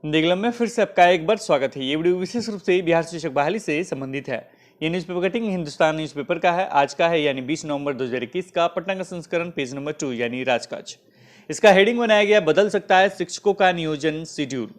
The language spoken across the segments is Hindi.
दिग्लम में फिर से आपका एक बार स्वागत है। ये वीडियो विशेष रूप से बिहार शिक्षक बहाली से संबंधित है। ये न्यूज़पेपर कटिंग हिंदुस्तान न्यूज़पेपर का है, आज का है यानी 20 नवंबर 2021 का, पटना का संस्करण, पेज नंबर 2 यानी राजकाज। इसका हेडिंग बनाया गया, बदल सकता है शिक्षकों का नियोजन शेड्यूल।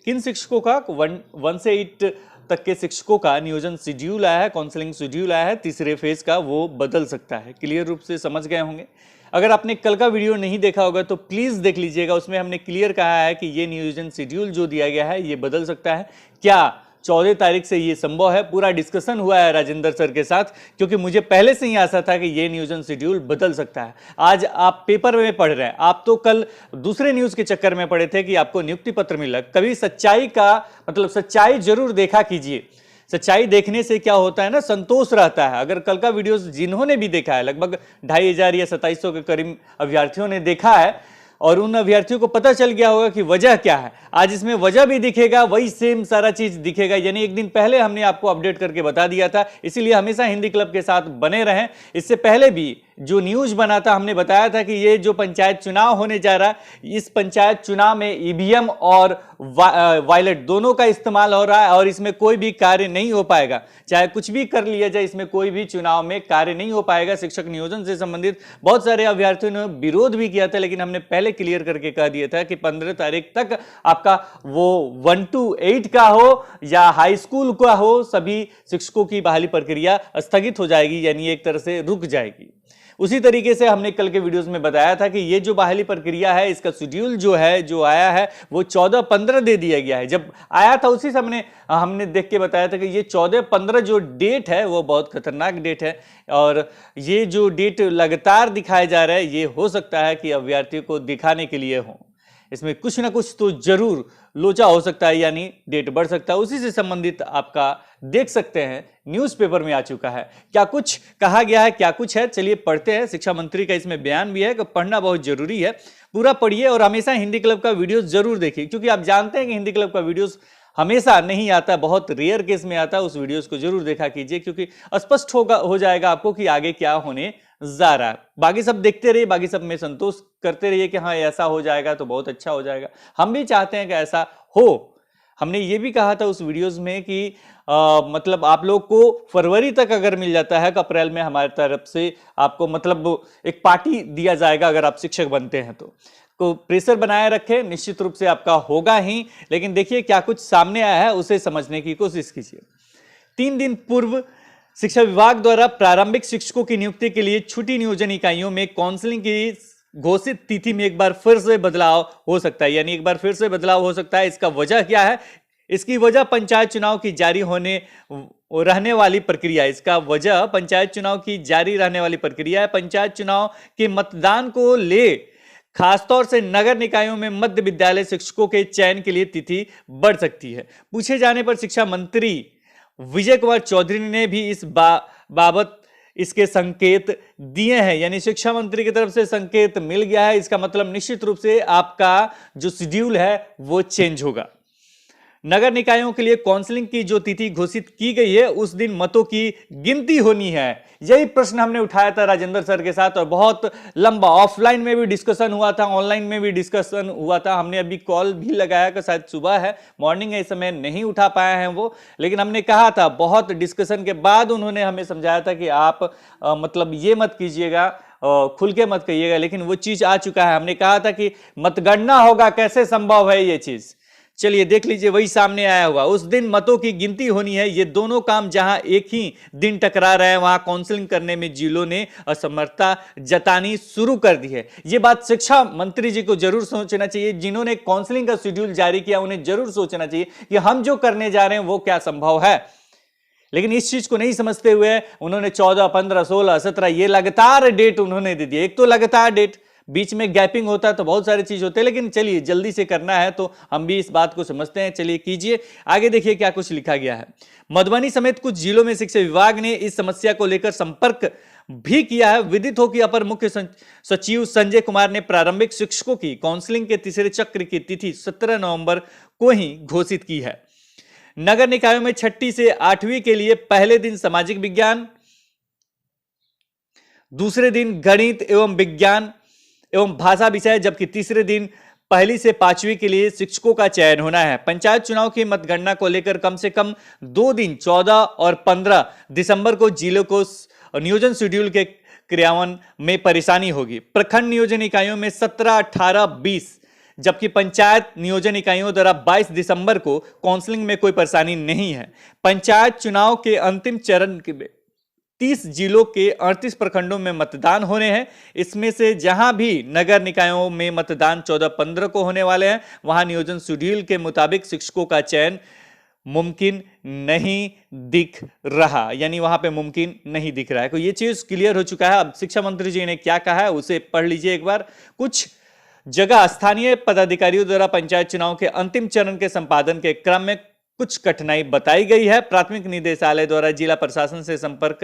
किन शिक्षकों का 1 से 8 तक के शिक्षकों का नियोजन शेड्यूल आया है, काउंसलिंग शेड्यूल आया है तीसरे फेज का, वो बदल सकता है। क्लियर रूप से समझ गए होंगे। अगर आपने कल का वीडियो नहीं देखा होगा तो प्लीज देख लीजिएगा, उसमें हमने क्लियर कहा है कि ये नियोजन शेड्यूल जो दिया गया है ये बदल सकता है। क्या 14 तारीख से ये संभव है? पूरा डिस्कशन हुआ है राजेंद्र सर के साथ, क्योंकि मुझे पहले से ही आशा था कि ये नियोजन शेड्यूल बदल सकता है। आज आप पेपर में पढ़ रहे हैं, आप तो कल दूसरे न्यूज के चक्कर में पड़े थे कि आपको नियुक्ति पत्र मिला। कभी सच्चाई का मतलब सच्चाई जरूर देखा कीजिए। सच्चाई देखने से क्या होता है ना, संतोष रहता है। अगर कल का वीडियो जिन्होंने भी देखा है, लगभग 2500 या 2700 के करीब अभ्यर्थियों ने देखा है और उन अभ्यर्थियों को पता चल गया होगा कि वजह क्या है। आज इसमें वजह भी दिखेगा, वही सेम सारा चीज दिखेगा। यानी एक दिन पहले हमने आपको अपडेट करके बता दिया था, इसीलिए हमेशा हिंदी क्लब के साथ बने रहें। इससे पहले भी जो न्यूज बना था हमने बताया था कि ये जो पंचायत चुनाव होने जा रहा है, इस पंचायत चुनाव में ईवीएम और वायलेट दोनों का इस्तेमाल हो रहा है और इसमें कोई भी कार्य नहीं हो पाएगा। चाहे कुछ भी कर लिया जाए, इसमें कोई भी चुनाव में कार्य नहीं हो पाएगा। शिक्षक नियोजन से संबंधित बहुत सारे अभ्यर्थियों ने विरोध भी किया था, लेकिन हमने पहले क्लियर करके कह दिया था कि 15 तारीख तक आपका वो 1 to 8 का हो या हाई स्कूल का हो, सभी शिक्षकों की बहाली प्रक्रिया स्थगित हो जाएगी, यानी एक तरह से रुक जाएगी। उसी तरीके से हमने कल के वीडियोस में बताया था कि ये जो बहाली प्रक्रिया है, इसका शेड्यूल जो है, जो आया है वो 14-15 दे दिया गया है। जब आया था उसी से हमने देख के बताया था कि ये 14-15 जो डेट है वो बहुत खतरनाक डेट है और ये जो डेट लगातार दिखाया जा रहा है, ये हो सकता है कि अभ्यर्थियों को दिखाने के लिए हो। इसमें कुछ ना कुछ तो जरूर लोचा हो सकता है, यानी डेट बढ़ सकता है। उसी से संबंधित आपका देख सकते हैं न्यूज़पेपर में आ चुका है। क्या कुछ कहा गया है, क्या कुछ है, चलिए पढ़ते हैं। शिक्षा मंत्री का इसमें बयान भी है कि पढ़ना बहुत जरूरी है। पूरा पढ़िए और हमेशा हिंदी क्लब का वीडियोस जरूर देखिए, क्योंकि आप जानते हैं कि हिंदी क्लब का वीडियोस हमेशा नहीं आता, बहुत रेयर केस में आता है। उस वीडियोस को जरूर देखा कीजिए, क्योंकि स्पष्ट हो जाएगा आपको कि आगे क्या होने जा रहा है। बाकी सब देखते रहिए, बाकी सब में संतोष करते रहिए कि हाँ ऐसा हो जाएगा तो बहुत अच्छा हो जाएगा। हम भी चाहते हैं कि ऐसा हो। हमने ये भी कहा था उस वीडियोस में कि मतलब आप लोग को फरवरी तक अगर मिल जाता है, अप्रैल में हमारी तरफ से आपको मतलब एक पार्टी दिया जाएगा अगर आप शिक्षक बनते हैं तो प्रेशर बनाए रखें, निश्चित रूप से आपका होगा ही। लेकिन देखिए क्या कुछ सामने आया है, उसे समझने की कोशिश कीजिए। 3 दिन पूर्व शिक्षा विभाग द्वारा प्रारंभिक शिक्षकों की नियुक्ति के लिए छुट्टी नियोजन इकाइयों में काउंसलिंग की घोषित तिथि में एक बार फिर से बदलाव हो सकता है, यानी एक बार फिर से बदलाव हो सकता है। इसका वजह क्या है? इसकी वजह पंचायत चुनाव की जारी रहने वाली प्रक्रिया। इसका वजह पंचायत चुनाव की जारी रहने वाली प्रक्रिया है। पंचायत चुनाव के मतदान को ले खासतौर से नगर निकायों में मध्य विद्यालय शिक्षकों के चयन के लिए तिथि बढ़ सकती है। पूछे जाने पर शिक्षा मंत्री विजय कुमार चौधरी ने भी इस बाबत इसके संकेत दिए हैं, यानी शिक्षा मंत्री की तरफ से संकेत मिल गया है। इसका मतलब निश्चित रूप से आपका जो शेड्यूल है वो चेंज होगा। नगर निकायों के लिए काउंसलिंग की जो तिथि घोषित की गई है, उस दिन मतों की गिनती होनी है। यही प्रश्न हमने उठाया था राजेंद्र सर के साथ और बहुत लंबा ऑफलाइन में भी डिस्कशन हुआ था, ऑनलाइन में भी डिस्कशन हुआ था। हमने अभी कॉल भी लगाया कि शायद सुबह है, मॉर्निंग है, इस समय नहीं उठा पाए हैं वो, लेकिन हमने कहा था, बहुत डिस्कशन के बाद उन्होंने हमें समझाया था कि आप मतलब ये मत कीजिएगा, खुल के मत कहिएगा, लेकिन वो चीज आ चुका है। हमने कहा था कि मतगणना होगा, कैसे संभव है ये चीज। चलिए देख लीजिए, वही सामने आया हुआ। उस दिन मतों की गिनती होनी है। ये दोनों काम जहां एक ही दिन टकरा रहे हैं, वहां काउंसलिंग करने में जिलों ने असमर्थता जतानी शुरू कर दी है। ये बात शिक्षा मंत्री जी को जरूर सोचना चाहिए। जिन्होंने काउंसलिंग का शेड्यूल जारी किया, उन्हें जरूर सोचना चाहिए कि हम जो करने जा रहे हैं वो क्या संभव है। लेकिन इस चीज को नहीं समझते हुए उन्होंने 14, 15, 16, 17 ये लगातार डेट उन्होंने दे दिया। एक तो लगातार डेट, बीच में गैपिंग होता है तो बहुत सारी चीज होते हैं, लेकिन चलिए जल्दी से करना है तो हम भी इस बात को समझते हैं। चलिए कीजिए आगे, देखिए क्या कुछ लिखा गया है। मधुबनी समेत कुछ जिलों में शिक्षा विभाग ने इस समस्या को लेकर संपर्क भी किया है। विदित हो कि अपर मुख्य सचिव संजय कुमार ने प्रारंभिक शिक्षकों की काउंसलिंग के तीसरे चक्र की तिथि 17 नवंबर को ही घोषित की है। नगर निकायों में 6ठी से 8वीं के लिए पहले दिन सामाजिक विज्ञान, दूसरे दिन गणित एवं विज्ञान एवं भाषा विषय, जबकि तीसरे दिन पहली से पांचवी के लिए शिक्षकों का चयन होना है। पंचायत चुनाव की मतगणना को लेकर कम से कम 2 दिन 14 और 15 दिसंबर को जिलों को नियोजन शेड्यूल के क्रियान्वयन में परेशानी होगी। प्रखंड नियोजन इकाइयों में 17, 18, 20, जबकि पंचायत नियोजन इकाइयों द्वारा 22 दिसंबर को काउंसलिंग में कोई परेशानी नहीं है। पंचायत चुनाव के अंतिम चरण के 30 जिलों के 38 प्रखंडों में मतदान होने हैं। इसमें से जहां भी नगर निकायों में मतदान 14-15 को होने वाले हैं, वहां नियोजन शेड्यूल के मुताबिक शिक्षकों का चयन मुमकिन नहीं दिख रहा, यानी वहां पे मुमकिन नहीं दिख रहा है। तो ये चीज क्लियर हो चुका है। अब शिक्षा मंत्री जी ने क्या कहा है उसे पढ़ लीजिए एक बार। कुछ जगह स्थानीय पदाधिकारियों द्वारा पंचायत चुनाव के अंतिम चरण के संपादन के क्रम में कुछ कठिनाई बताई गई है। प्राथमिक निदेशालय द्वारा जिला प्रशासन से संपर्क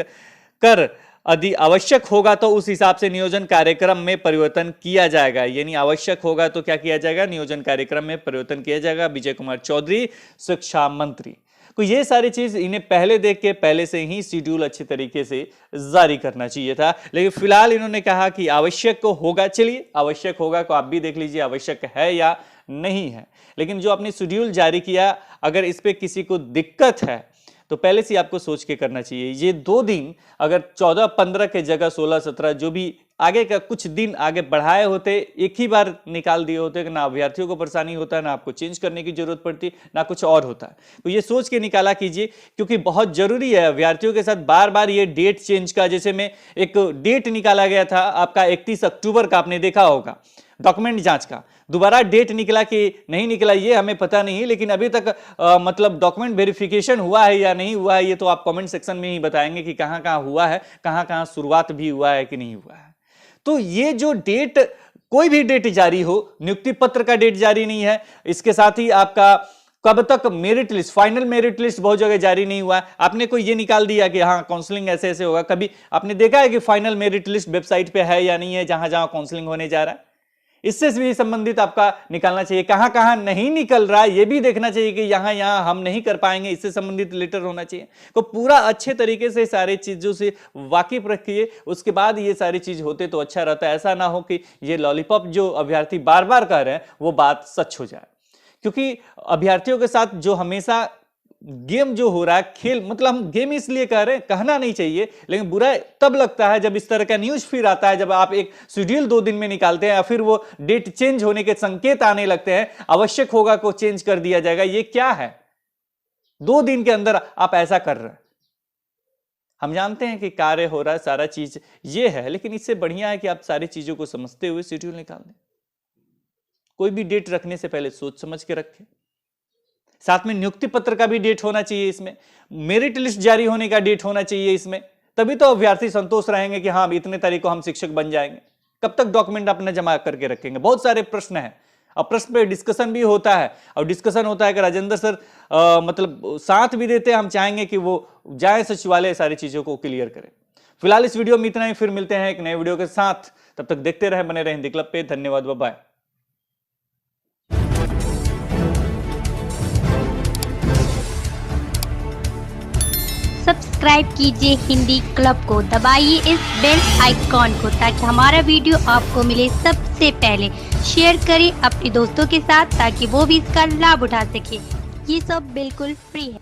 कर यदि आवश्यक होगा तो उस हिसाब से नियोजन कार्यक्रम में परिवर्तन किया जाएगा। यानी आवश्यक होगा तो क्या किया जाएगा, नियोजन कार्यक्रम में परिवर्तन किया जाएगा। विजय कुमार चौधरी शिक्षा मंत्री को ये सारी चीज इन्हें पहले देख के पहले से ही शेड्यूल अच्छे तरीके से जारी करना चाहिए था, लेकिन फिलहाल इन्होंने कहा कि आवश्यक होगा। चलिए, आवश्यक होगा तो आप भी देख लीजिए आवश्यक है या नहीं है। लेकिन जो आपने शेड्यूल जारी किया, अगर इस पे किसी को दिक्कत है तो पहले से आपको सोच के करना चाहिए। ये 2 दिन अगर 14-15 के जगह 16-17 जो भी आगे का कुछ दिन आगे बढ़ाए होते, एक ही बार निकाल दिए होते, ना अभ्यर्थियों को परेशानी होता, ना आपको चेंज करने की जरूरत पड़ती, ना कुछ और होता। तो ये सोच के निकाला कीजिए, क्योंकि बहुत जरूरी है अभ्यर्थियों के साथ बार बार ये डेट चेंज का। जैसे में एक डेट निकाला गया था आपका 31 अक्टूबर का, आपने देखा होगा डॉक्यूमेंट जांच का। दोबारा डेट निकला कि नहीं निकला ये हमें पता नहीं, लेकिन अभी तक मतलब डॉक्यूमेंट वेरिफिकेशन हुआ है या नहीं हुआ है, ये तो आप कमेंट सेक्शन में ही बताएंगे कि कहां कहां हुआ है, कहां कहां शुरुआत भी हुआ है कि नहीं हुआ है। तो ये जो डेट, कोई भी डेट जारी हो, नियुक्ति पत्र का डेट जारी नहीं है। इसके साथ ही आपका कब तक merit list, final merit list बहुत जगह जारी नहीं हुआ है। आपने कोई ये निकाल दिया कि हाँ काउंसलिंग ऐसे ऐसे होगा। कभी आपने देखा है कि फाइनल मेरिट लिस्ट वेबसाइट पे है या नहीं है, जहां जहां काउंसलिंग होने जा रहा है? इससे भी संबंधित आपका निकालना चाहिए। कहां कहां नहीं निकल रहा है ये भी देखना चाहिए कि यहां यहां हम नहीं कर पाएंगे, इससे संबंधित लेटर होना चाहिए। तो पूरा अच्छे तरीके से सारी चीजों से वाकिफ रखिए, उसके बाद ये सारी चीज होते तो अच्छा रहता है। ऐसा ना हो कि ये लॉलीपॉप जो अभ्यर्थी बार बार कह रहे हैं वो बात सच हो जाए, क्योंकि अभ्यर्थियों के साथ जो हमेशा गेम जो हो रहा है, खेल, मतलब हम गेम इसलिए कह रहे हैं, कहना नहीं चाहिए, लेकिन बुरा तब लगता है जब इस तरह का न्यूज फिर आता है, जब आप एक शेड्यूल 2 दिन में निकालते हैं या फिर वो डेट चेंज होने के संकेत आने लगते हैं, आवश्यक होगा को चेंज कर दिया जाएगा। ये क्या है? 2 दिन के अंदर आप ऐसा कर रहे हैं। हम जानते हैं कि कार्य हो रहा है, सारा चीज ये है, लेकिन इससे बढ़िया है कि आप सारी चीजों को समझते हुए शेड्यूल निकाल दें। कोई भी डेट रखने से पहले सोच समझ के रखें। साथ में नियुक्ति पत्र का भी डेट होना चाहिए, इसमें मेरिट लिस्ट जारी होने का डेट होना चाहिए इसमें, तभी तो अभ्यर्थी संतोष रहेंगे कि हाँ इतने तारीख को हम शिक्षक बन जाएंगे। कब तक डॉक्यूमेंट अपना जमा करके रखेंगे? बहुत सारे प्रश्न हैं, और प्रश्न पे डिस्कशन भी होता है, और डिस्कशन होता है कि राजेंद्र सर मतलब साथ भी देते हैं। हम चाहेंगे कि वो जाए सचिवालय, सारी चीजों को क्लियर करें। फिलहाल इस वीडियो में इतना ही, फिर मिलते हैं एक नए वीडियो के साथ। तब तक देखते रहे, बने रहे हिंदी क्लब पे। धन्यवाद, बाय। सब्सक्राइब कीजिए हिंदी क्लब को, दबाइए इस बेल आइकॉन को ताकि हमारा वीडियो आपको मिले सबसे पहले। शेयर करें अपने दोस्तों के साथ ताकि वो भी इसका लाभ उठा सके। ये सब बिल्कुल फ्री है।